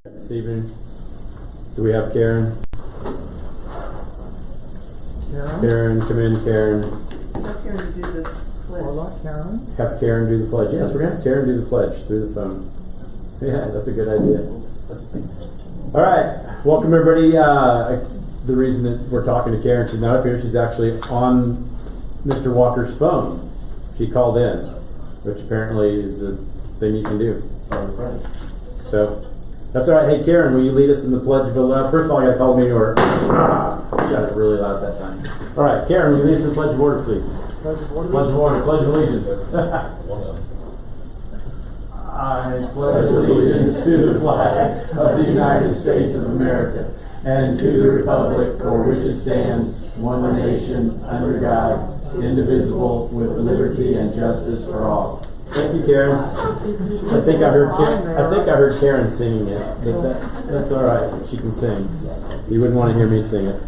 This evening, do we have Karen? Karen, come in, Karen. Have Karen to do the pledge. Karen. Have Karen do the pledge. Yes, we're going to have Karen do the pledge through the phone. Yeah, that's a good idea. All right, welcome everybody. The reason that we're talking to Karen, she's not up here, she's actually on Mr. Walker's phone. She called in, which apparently is a thing you can do. So, that's all right. Hey, Karen, will you lead us in the Pledge of Allegiance? First of all, I got to call the meeting order. Got it really loud that time. All right, Karen, will you lead us in the Pledge of Order, please? Pledge of Order. Pledge of Order. Pledge of Allegiance. I pledge allegiance to the flag of the United States of America and to the republic for which it stands, one nation, under God, indivisible, with liberty and justice for all. Thank you, Karen. I think I heard Karen singing it, but that's all right. She can sing. You wouldn't want to hear me sing it.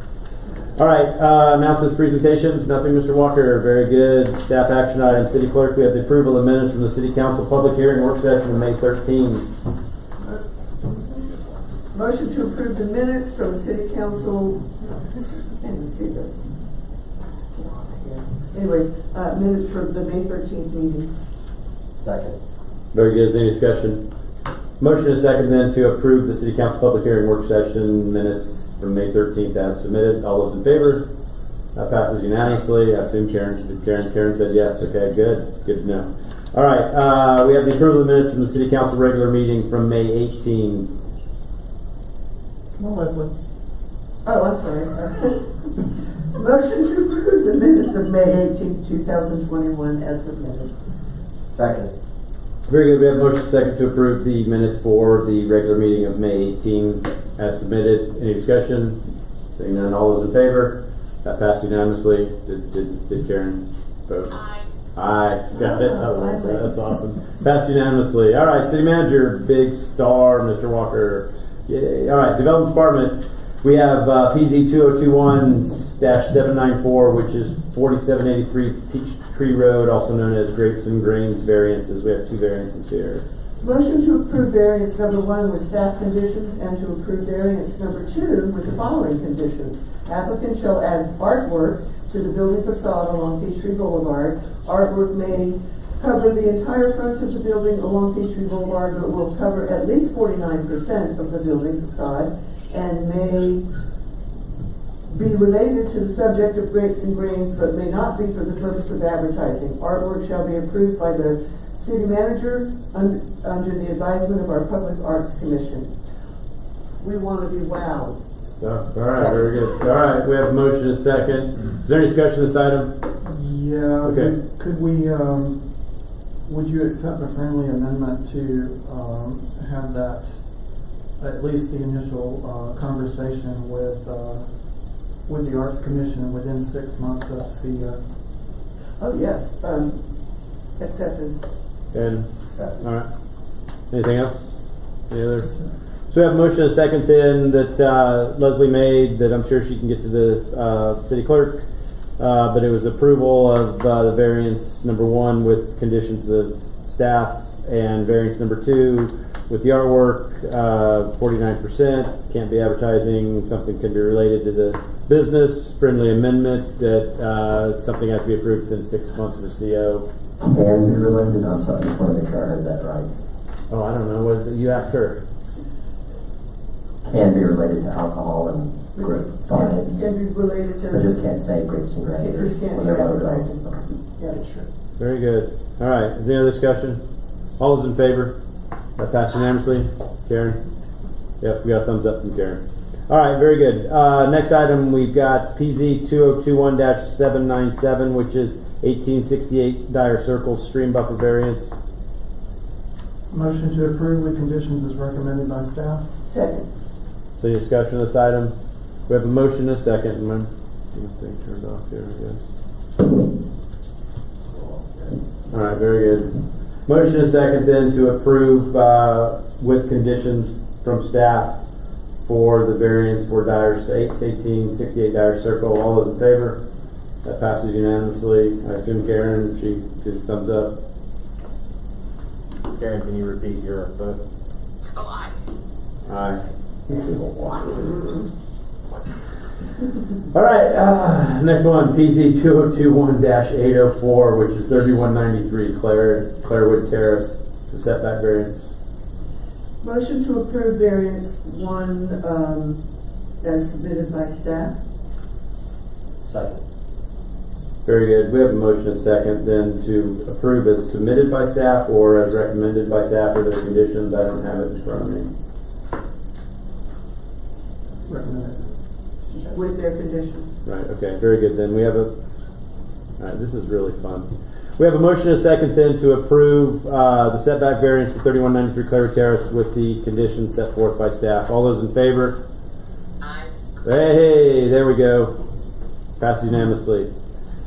All right. Announcements, presentations. Nothing, Mr. Walker. Very good. Staff action items. City Clerk. We have the approval of minutes from the City Council public hearing work session on May 13. Motion to approve the minutes from the City Council. I can't even see this. Anyways, minutes for the May 13th meeting. Second. Very good. Is there any discussion? Motion is second then to approve the City Council public hearing work session minutes from May 13th as submitted. All those in favor? That passes unanimously. I assume Karen said yes. Okay, good. Good to know. All right. We have the approval of minutes from the City Council regular meeting from May 18. Come on, Leslie. Oh, I'm sorry. Motion to approve the minutes of May 18th, 2021 as submitted. Second. Very good. We have a motion second to approve the minutes for the regular meeting of May 18 as submitted. Any discussion? Seeing none, all those in favor? That passed unanimously. Did Karen vote? Aye. Aye. Got it. Oh, that's awesome. Passed unanimously. All right, City Manager, big star, Mr. Walker. Yay. All right, Development Department. We have PZ 2021-794, which is 4783 Peachtree Road, also known as Grapes and Grains variances. We have two variances here. Motion to approve variance number 1 with staff conditions and to approve variance number 2 with the following conditions. Applicant shall add artwork to the building facade along Peachtree Boulevard. Artwork may cover the entire front of the building along Peachtree Boulevard, but will cover at least 49% of the building facade and may be related to the subject of grapes and grains, but may not be for the purpose of advertising. Artwork shall be approved by the City Manager under the advisement of our Public Arts Commission. We want to be wowed. So, all right, very good. All right, we have a motion and a second. Is there any discussion of this item? Yeah. Okay. Could we? Would you accept a friendly amendment to have that at least the initial conversation with the Arts Commission within 6 months of CEO? Oh yes, accepted. And Second. all right. Anything else? Any other? So we have a motion and a second then that Leslie made that I'm sure she can get to the City Clerk. But it was approval of the variance number 1 with conditions of staff and variance number 2 with the artwork, 49%, can't be advertising, something can be related to the business, friendly amendment that something has to be approved within 6 months of the CO. Can be related? I'm sorry, I just want to make sure I heard that right. Oh, I don't know, what you asked her. Can be related to alcohol and grape farming. Can be related to. But just can't say grapes and grains. It just can't be advertising. Yeah. Very good. All right, is there any other discussion? All those in favor? That passed unanimously. Karen? Yep, we got a thumbs up from Karen. All right, very good. Next item, we've got PZ 2021-797, which is 1868 Dyer Circle Stream Buffer Variance. Motion to approve with conditions as recommended by staff. Second. So any discussion of this item? We have a motion and a second. My thing turned off here, I guess. All right, very good. Motion and a second then to approve with conditions from staff for the variance for Dyer's 1868 Dyer Circle. All those in favor? That passes unanimously. I assume Karen, she gives thumbs up. Karen, can you repeat your vote? Oh, aye. Aye. All right, next one, PZ 2021-804, which is 3193 Clairwood Terrace. It's a setback variance. Motion to approve variance 1, as submitted by staff. Second. Very good. We have a motion and a second then to approve as submitted by staff or as recommended by staff with the conditions. I don't have it in front of me. Recommended. With their conditions. Right, okay, very good. Then we have all right, this is really fun. We have a motion and a second then to approve the setback variance for 3193 Clairwood Terrace with the conditions set forth by staff. All those in favor? Aye. Hey, there we go. Passed unanimously.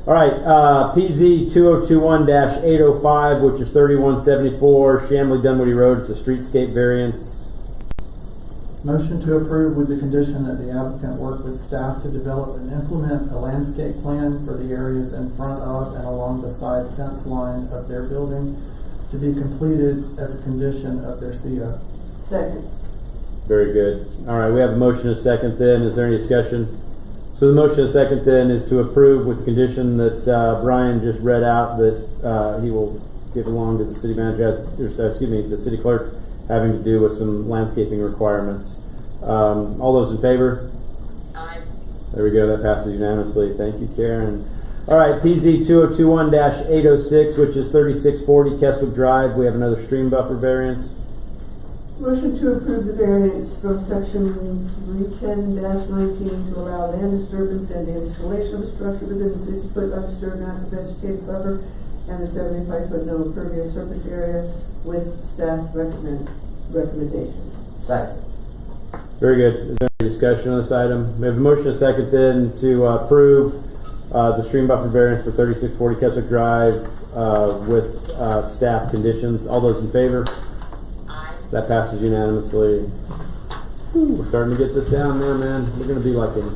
All right, PZ 2021-805, which is 3174 Chamblee Dunwoody Road. It's a streetscape variance. Motion to approve with the condition that the applicant work with staff to develop and implement a landscape plan for the areas in front of and along the side fence line of their building to be completed as a condition of their CO. Second. Very good. All right, we have a motion and a second then. Is there any discussion? So the motion and a second then is to approve with the condition that Brian just read out that he will give along to the city manager, the city clerk, having to do with some landscaping requirements. All those in favor? Aye. There we go. That passes unanimously. Thank you, Karen. All right, PZ 2021-806, which is 3640 Keswick Drive. We have another stream buffer variance. Motion to approve the variance from section 310-19 to allow land disturbance and the installation of a structure within the 50-foot undisturbed natural vegetative buffer and the 75-foot no impervious surface area with staff recommendations. Second. Very good. Is there any discussion on this item? We have a motion and a second then to approve the stream buffer variance for 3640 Keswick Drive with staff conditions. All those in favor? Aye. That passes unanimously. Whew, we're starting to get this down now, man. We're going to be like in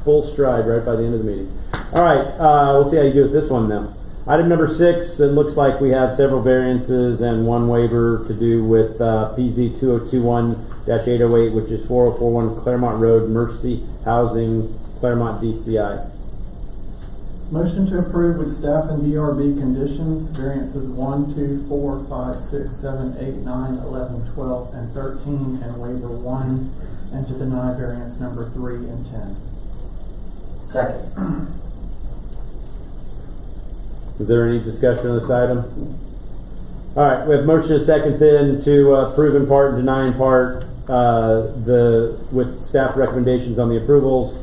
full stride right by the end of the meeting. All right, we'll see how you do with this one now. Item number 6, it looks like we have several variances and one waiver to do with PZ 2021-808, which is 4041 Claremont Road, Mercy Housing, Claremont DCI. Motion to approve with staff and DRB conditions, variances 1, 2, 4, 5, 6, 7, 8, 9, 11, 12, and 13, and waiver 1, and to deny variance number 3 and 10. Second. Is there any discussion on this item? All right, we have motion and second then to approve in part and deny in part with staff recommendations on the approvals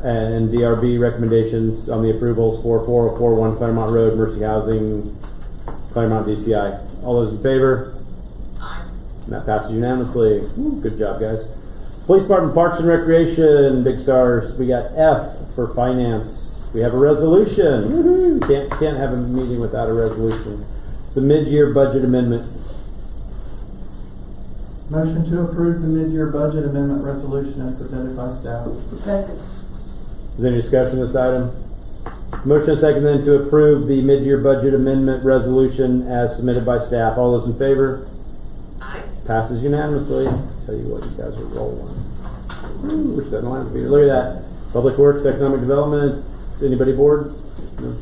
and DRB recommendations on the approvals for 4041 Claremont Road, Mercy Housing, Claremont DCI. All those in favor? Aye. And that passes unanimously. Woo, good job, guys. Police Department, Parks and Recreation, big stars. We got F for finance. We have a resolution. Woo-hoo. Can't have a meeting without a resolution. It's a mid-year budget amendment. Motion to approve the mid-year budget amendment resolution as submitted by staff. Second. Is there any discussion on this item? Motion and second then to approve the mid-year budget amendment resolution as submitted by staff. All those in favor? Aye. Passes unanimously. Tell you what, you guys are rolling. Woo, we're setting line speed. Look at that. Public Works, Economic Development. Anybody board? No.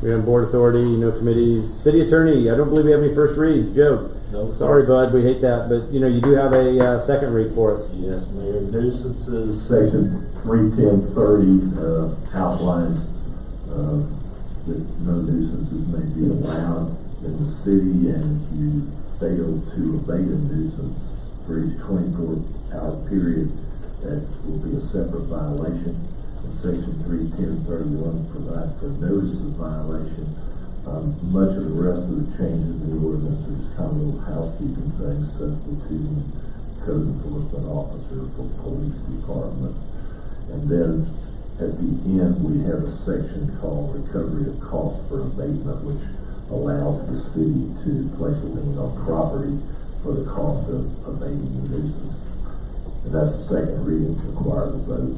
We have board authority, no committees. City Attorney, I don't believe we have any first reads. Joe? No. Sorry, bud, we hate that. But, you do have a second read for us. Yes, Mayor. Nuisances, section 31030 outlines that no nuisances may be allowed in the city, and if you fail to abate a nuisance for each 24-hour period, that will be a separate violation. And section 31031 provides for notice of violation. Much of the rest of the changes in the ordinance are just kind of little housekeeping things, substituting code enforcement officer for police department. And then at the end, we have a section called recovery of costs for abatement, which allows the city to place a lien on property for the cost of abating the nuisance. And that's the second reading, requires a vote.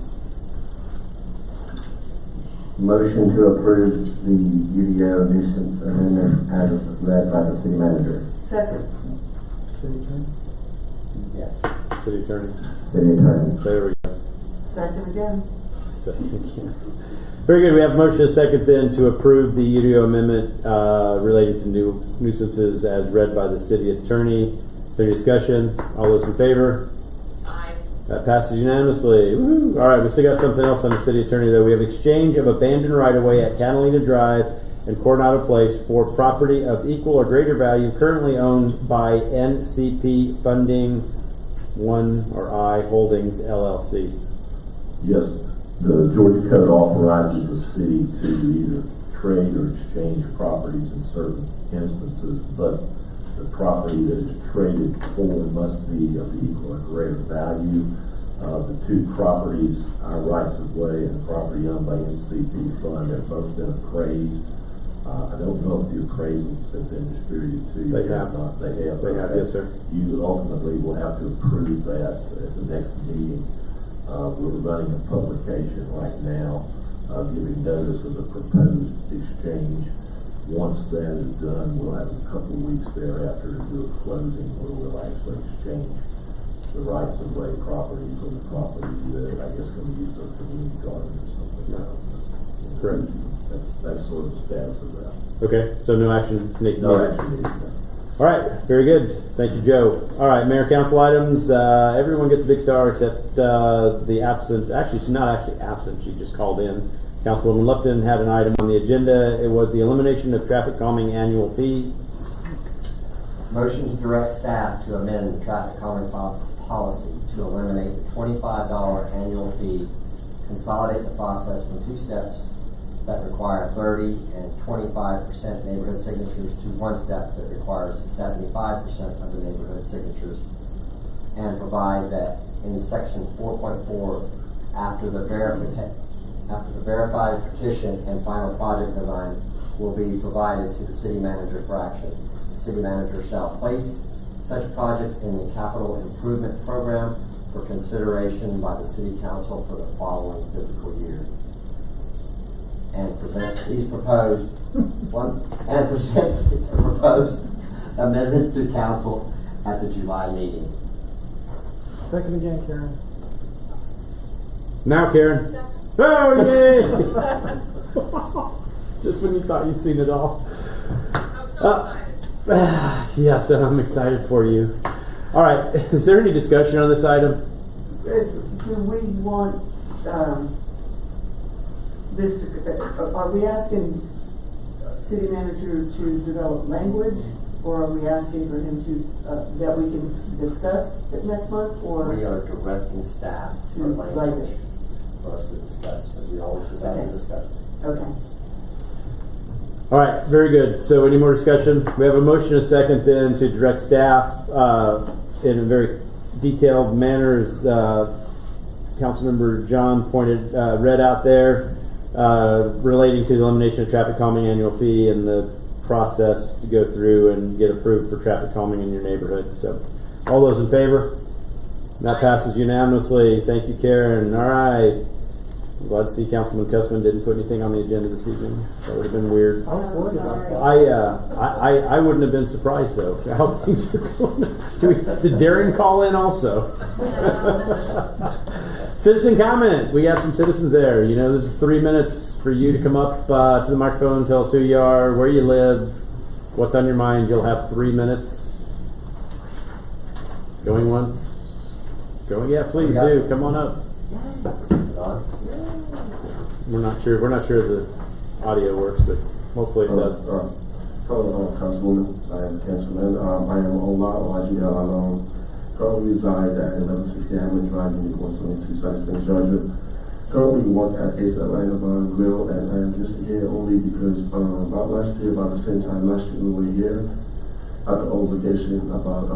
Motion to approve the UDO nuisance amendment as read by the city manager. Second. City Attorney? Yes. City Attorney. City Attorney. There we go. Second again. Very good. We have a motion and a second then to approve the UDO amendment relating to new nuisances as read by the city attorney. Is there any discussion? All those in favor? Aye. That passes unanimously. Woo-hoo. All right, we still got something else on the city attorney though. We have exchange of abandoned right-of-way at Catalina Drive and Coronado Place for property of equal or greater value currently owned by NCP Funding 1 or I Holdings LLC. Yes, the Georgia Code authorizes the city to either trade or exchange properties in certain instances, but the property that is traded for must be of equal or greater value. The two properties, our rights of way and the property owned by NCP Fund, have both been appraised. I don't know if the appraisals have been distributed to you. They have. Not. They have. They have, yes, sir. You ultimately will have to approve that at the next meeting. We're running a publication right now, giving notice of the proposed exchange. Once that is done, we'll have a couple of weeks thereafter to do a closing where we'll actually exchange the rights of way property for the property that I guess can be used for community garden or something. Correct. That's sort of the status of that. Okay, so no action needed. No action needed. All right, very good. Thank you, Joe. All right, Mayor, Council items. Everyone gets a big star except the absent. Actually, she's not actually absent. She just called in. Councilwoman Lupton had an item on the agenda. It was the elimination of traffic calming annual fee. Motion to direct staff to amend the traffic calming policy to eliminate the $25 annual fee, consolidate the process from 2 steps that require 30 and 25% neighborhood signatures to 1 step that requires 75% of the neighborhood signatures, and provide that in section 4.4, after the verified petition and final project design will be provided to the city manager for action. The city manager shall place such projects in the capital improvement program for consideration by the city council for the following fiscal year. And present these proposed proposed amendments to council at the July meeting. Second again, Karen. Now, Karen. Oh, yay! Just when you thought you'd seen it all. I'm so excited. Yes, I'm excited for you. All right, is there any discussion on this item? Do we want this? Are we asking city manager to develop language, or are we asking for him to that we can discuss it next month? Or We are directing staff To for language language. for us to discuss, but we always decide to discuss it. okay. All right, very good. So any more discussion? We have a motion and a second then to direct staff in a very detailed manner as Councilmember John read out there relating to the elimination of traffic calming annual fee and the process to go through and get approved for traffic calming in your neighborhood. So all those in favor? That passes unanimously. Thank you, Karen. All right. I'm glad to see Councilman Cussman didn't put anything on the agenda this evening. That would have been weird. I was worried about that. I wouldn't have been surprised though how things are going. Did Darren call in also? Citizen comment. We have some citizens there. You know, this is 3 minutes for you to come up to the microphone, tell us who you are, where you live, what's on your mind. You'll have 3 minutes. Going once. Going, yeah, please do. Come on up. Don? We're not sure the audio works, but hopefully it does. Hello, Councilwoman. I am Councilman. I am Ola Alone. Currently reside at 1160 Hammond Drive, Unit 122, South Springs, Georgia. Currently work at Ace Atlanta Bar and Grill, and I am just here only because about last year, about the same time last year, we were here at the old vacation about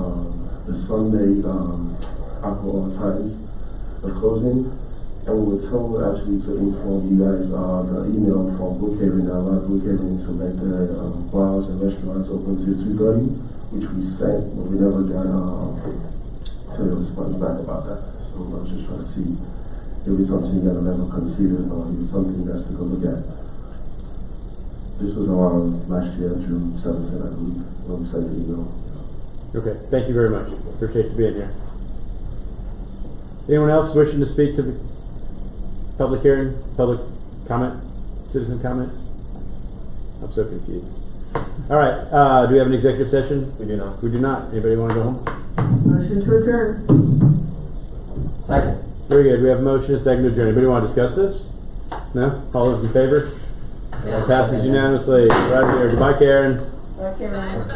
the Sunday alcohol times of closing. And we were told actually to inform you guys the email from Brookhaven, Brookhaven, to make the bars and restaurants open till 2:30, which we sent, but we never got a response back about that. So I was just trying to see if it's something you guys never considered or if it's something you guys took a look at. This was around last year, June 17th, I believe, when we sent the email. Okay, thank you very much. Appreciate you being here. Anyone else wishing to speak to the public hearing, public comment, citizen comment? I'm so confused. All right, do we have an executive session? We do not. We do not. Anybody want to go home? Motion to adjourn. Second. Very good. We have a motion, a second to adjourn. Anybody want to discuss this? No? All those in favor? It passes unanimously. Right here. Goodbye, Karen. Bye, Karen.